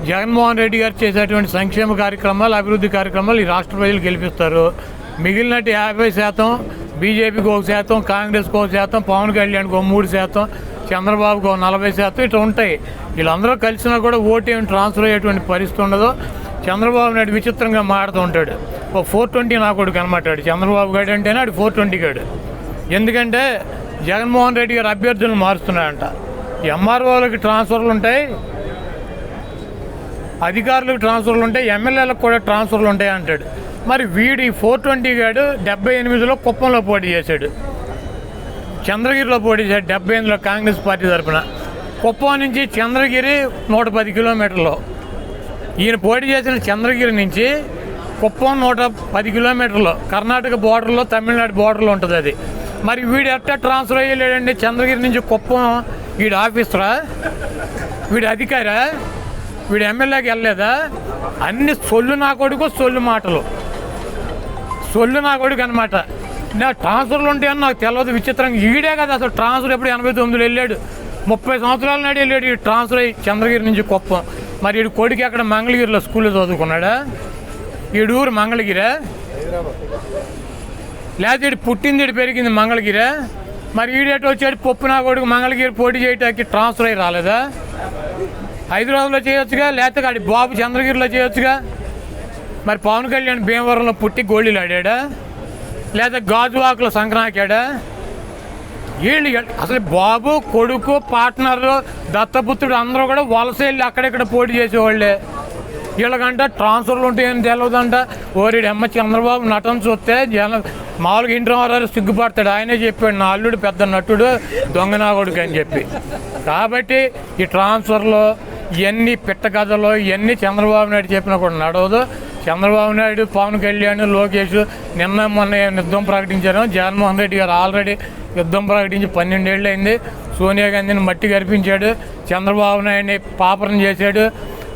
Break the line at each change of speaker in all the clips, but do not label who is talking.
జగన్మోహన్ రెడ్డి గారు చేసేటువంటి సంక్షేమ కార్యక్రమాలు, అభివృద్ధి కార్యక్రమాలు ఈ రాష్ట్ర ప్రజలు గెలిపిస్తారు. మిగిలినట్టు 50% బీజేపీకి 1%, కాంగ్రెస్కి 1%, పవన్ కళ్యాణ్కి 3%, చంద్రబాబుకి 40% ఇట్లా ఉంటాయి. వీళ్ళందరూ కలిసినా కూడా ఓటు ఏమి ట్రాన్స్ఫర్ అయ్యేటువంటి పరిస్థితి ఉండదు. చంద్రబాబు నాయుడు విచిత్రంగా మాడుతూ ఉంటాడు. 420 నా కొడుకు అనమాటాడు చంద్రబాబు గారు అంటేనే ఆడు 420 గాడు. ఎందుకంటే జగన్మోహన్ రెడ్డి గారు అభ్యర్థులను మారుస్తున్నాడంట. ఎంఆర్ఓలకి ట్రాన్స్ఫర్లు ఉంటాయి, అధికారులకు ట్రాన్స్ఫర్లు ఉంటాయి, ఎమ్మెల్యేలకు కూడా ట్రాన్స్ఫర్లు ఉంటాయి అంటాడు. మరి వీడి 420 గాడు 78లో కుప్పంలో పోటీ చేశాడు, చంద్రగిరిలో పోటీ చేశాడు 78లో కాంగ్రెస్ పార్టీ తరఫున. కుప్పం నుంచి చంద్రగిరి 110 కిలోమీటర్లు. ఈయన పోటీ చేసిన చంద్రగిరి నుంచి కుప్పం 110 కిలోమీటర్లు, కర్ణాటక బోర్డర్లో, తమిళనాడు బోర్డర్లో ఉంటుంది అది. మరి వీడు ఎట్టా ట్రాన్స్ఫర్ అయ్యలేడండి చంద్రగిరి నుంచి కుప్పం? వీడు ఆఫీసరా, వీడు అధికారా, వీడు ఎమ్మెల్యేకి వెళ్ళలేదా? అన్ని సొల్లు నా కొడుకు, సొల్లు మాటలు, సొల్లు నా కొడుకు అనమాట. నా ట్రాన్స్ఫర్లు ఉంటాయని నాకు తెలియదు. విచిత్రంగా ఈడే కదా అసలు ట్రాన్స్ఫర్ ఎప్పుడు 89లో వెళ్ళాడు, 30 సంవత్సరాల నాడు వెళ్ళాడు ఈ ట్రాన్స్ఫర్ అయ్యి చంద్రగిరి నుంచి కుప్పం. మరి వీడు కొడుకు అక్కడ మంగళగిరిలో స్కూల్లో చదువుకున్నాడా? వీడు ఊరు మంగళగిరా, లేకపోతే వీడు పుట్టింది వీడు పెరిగింది మంగళగిరా? మరి ఈడేటో వచ్చాడు పప్పు నా కొడుకు మంగళగిరి పోటీ చేయటానికి ట్రాన్స్ఫర్ అయ్యి రాలేదా? హైదరాబాద్లో చేయొచ్చుగా, లేకపోతే ఆడి బాబు చంద్రగిరిలో చేయొచ్చుగా. మరి పవన్ కళ్యాణ్ భీమవరంలో పుట్టి గోళీలు ఆడాడా, లేదా గాజువాకులో సంక్రాంతాడా? వీళ్ళు అసలు బాబు, కొడుకు, పార్ట్నర్, దత్తపుత్రుడు అందరూ కూడా వలస వెళ్ళి అక్కడెక్కడ పోటీ చేసేవాళ్ళే. వీళ్ళకంట ట్రాన్స్ఫర్లు ఉంటాయని తెలియదంట. ఓరిడు అమ్మ చంద్రబాబు నటన చూస్తే మామూలుగా ఇంటి వారు సిగ్గుపడతాడు. ఆయనే చెప్పాడు నా అల్లుడు పెద్ద నటుడు, దొంగనాగోడుకు అని చెప్పి. కాబట్టి ఈ ట్రాన్స్ఫర్లు ఇవన్నీ పిట్ట కథలు, ఇవన్నీ చంద్రబాబు నాయుడు చెప్పినా కూడా నడవదు. చంద్రబాబు నాయుడు, పవన్ కళ్యాణ్, లోకేష్ నిన్న మొన్న యుద్ధం ప్రకటించారు. జగన్మోహన్ రెడ్డి గారు ఆల్రెడీ యుద్ధం ప్రకటించి 12 ఏళ్ళు అయింది. సోనియా గాంధీని మట్టి కరిపించాడు, చంద్రబాబు నాయుడిని పాపరం చేశాడు,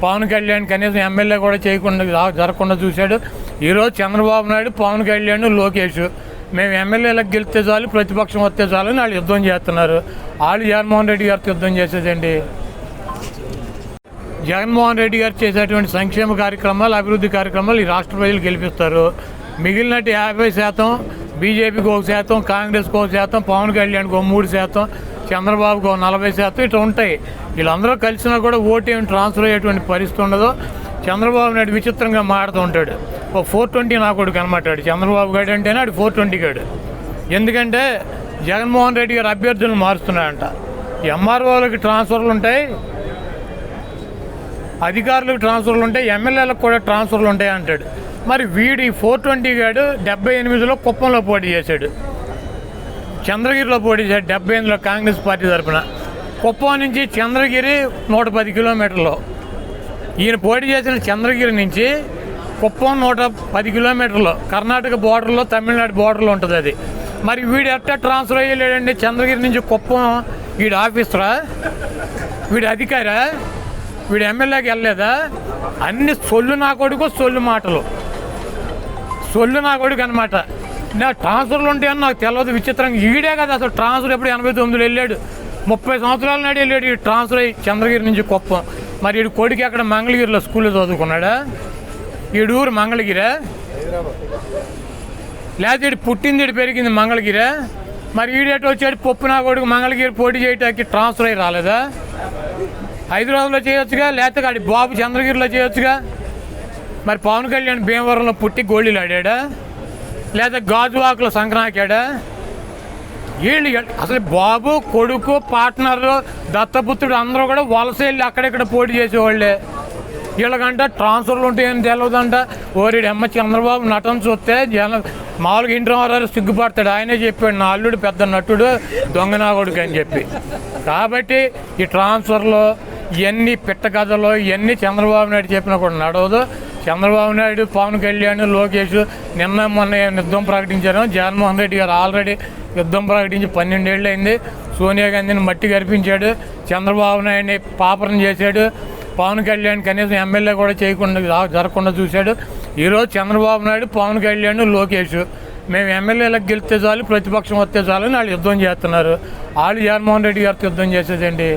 పవన్ కళ్యాణ్ కనీసం ఎమ్మెల్యే కూడా జరగకుండా చూశాడు. ఈరోజు చంద్రబాబు నాయుడు, పవన్ కళ్యాణ్, లోకేష్ మేము ఎమ్మెల్యేలకు గెలిస్తే చాలు, ప్రతిపక్షం వస్తే చాలు అని వాళ్ళు యుద్ధం చేస్తున్నారు. వాళ్ళు జగన్మోహన్ రెడ్డి గారితో యుద్ధం చేసేదండి. జగన్మోహన్ రెడ్డి గారు చేసేటువంటి సంక్షేమ కార్యక్రమాలు, అభివృద్ధి కార్యక్రమాలు ఈ రాష్ట్ర ప్రజలు గెలిపిస్తారు. మిగిలినట్టు 50% బీజేపీకి 1%, కాంగ్రెస్కి 1%, పవన్ కళ్యాణ్కి 3%, చంద్రబాబుకి 40% ఇట్లా ఉంటాయి. వీళ్ళందరూ కలిసినా కూడా ఓటు ఏమి ట్రాన్స్ఫర్ అయ్యేటువంటి పరిస్థితి ఉండదు. చంద్రబాబు నాయుడు విచిత్రంగా మాడుతూ ఉంటాడు. 420 నా కొడుకు అనమాటాడు చంద్రబాబు గారు అంటేనే ఆడు 420 గాడు. ఎందుకంటే జగన్మోహన్ రెడ్డి గారు అభ్యర్థులను మారుస్తున్నాడంట. ఎంఆర్ఓలకి ట్రాన్స్ఫర్లు ఉంటాయి, అధికారులకు ట్రాన్స్ఫర్లు ఉంటాయి, ఎమ్మెల్యేలకు కూడా ట్రాన్స్ఫర్లు ఉంటాయి అంటాడు. మరి వీడి 420 గాడు 78లో కుప్పంలో పోటీ చేశాడు, చంద్రగిరిలో పోటీ చేశాడు 78లో కాంగ్రెస్ పార్టీ తరఫున. కుప్పం నుంచి చంద్రగిరి 110 కిలోమీటర్లు. ఈయన పోటీ చేసిన చంద్రగిరి నుంచి కుప్పం 110 కిలోమీటర్లు, కర్ణాటక బోర్డర్లో, తమిళనాడు బోర్డర్లో ఉంటుంది అది. మరి వీడు ఎట్టా ట్రాన్స్ఫర్ అయ్యలేడండి చంద్రగిరి నుంచి కుప్పం? వీడు ఆఫీసరా, వీడు అధికారా, వీడు ఎమ్మెల్యేకి వెళ్ళలేదా? అన్ని సొల్లు నా కొడుకు, సొల్లు మాటలు, సొల్లు నా కొడుకు అనమాట. నా ట్రాన్స్ఫర్లు ఉంటాయని నాకు తెలియదు. విచిత్రంగా ఈడే కదా అసలు ట్రాన్స్ఫర్ ఎప్పుడు 89లో వెళ్ళాడు, 30 సంవత్సరాల నాడు వెళ్ళాడు ఈ ట్రాన్స్ఫర్ అయ్యి చంద్రగిరి నుంచి కుప్పం. మరి వీడు కొడుకు అక్కడ మంగళగిరిలో స్కూల్లో చదువుకున్నాడా? వీడు ఊరు మంగళగిరా, లేకపోతే వీడు పుట్టింది వీడు పెరిగింది మంగళగిరా? మరి ఈడేటో వచ్చాడు పప్పు నా కొడుకు మంగళగిరి పోటీ చేయటానికి ట్రాన్స్ఫర్ అయ్యి రాలేదా? హైదరాబాద్లో చేయొచ్చుగా, లేకపోతే ఆడి బాబు చంద్రగిరిలో చేయొచ్చుగా. మరి పవన్ కళ్యాణ్ భీమవరంలో పుట్టి గోళీలు ఆడాడా, లేదా గాజువాకులో సంక్రాంతాడా? వీళ్ళు అసలు బాబు, కొడుకు, పార్ట్నర్, దత్తపుత్రుడు అందరూ కూడా వలస వెళ్ళి అక్కడెక్కడ పోటీ చేసేవాళ్ళే. వీళ్ళకంట ట్రాన్స్ఫర్లు ఉంటాయని తెలియదంట. ఓరిడు అమ్మ చంద్రబాబు నటన చూస్తే మామూలుగా ఇంటి వారు సిగ్గుపడతాడు. ఆయనే చెప్పాడు నా అల్లుడు పెద్ద నటుడు, దొంగనాగోడుకు అని చెప్పి. కాబట్టి ఈ ట్రాన్స్ఫర్లు ఇవన్నీ పిట్ట కథలు, ఇవన్నీ చంద్రబాబు నాయుడు చెప్పినా కూడా నడవదు. చంద్రబాబు నాయుడు, పవన్ కళ్యాణ్, లోకేష్ నిన్న మొన్న యుద్ధం ప్రకటించారు. జగన్మోహన్ రెడ్డి గారు ఆల్రెడీ యుద్ధం ప్రకటించి 12 ఏళ్ళు అయింది. సోనియా గాంధీని మట్టి కరిపించాడు, చంద్రబాబు నాయుడిని పాపరం చేశాడు, పవన్ కళ్యాణ్ కనీసం ఎమ్మెల్యే కూడా జరగకుండా చూశాడు. ఈరోజు చంద్రబాబు నాయుడు, పవన్ కళ్యాణ్, లోకేష్ మేము ఎమ్మెల్యేలకు గెలిస్తే చాలు, ప్రతిపక్షం వస్తే చాలు అని వాళ్ళు యుద్ధం చేస్తున్నారు. వాళ్ళు జగన్మోహన్ రెడ్డి గారితో యుద్ధం చేసేదండి.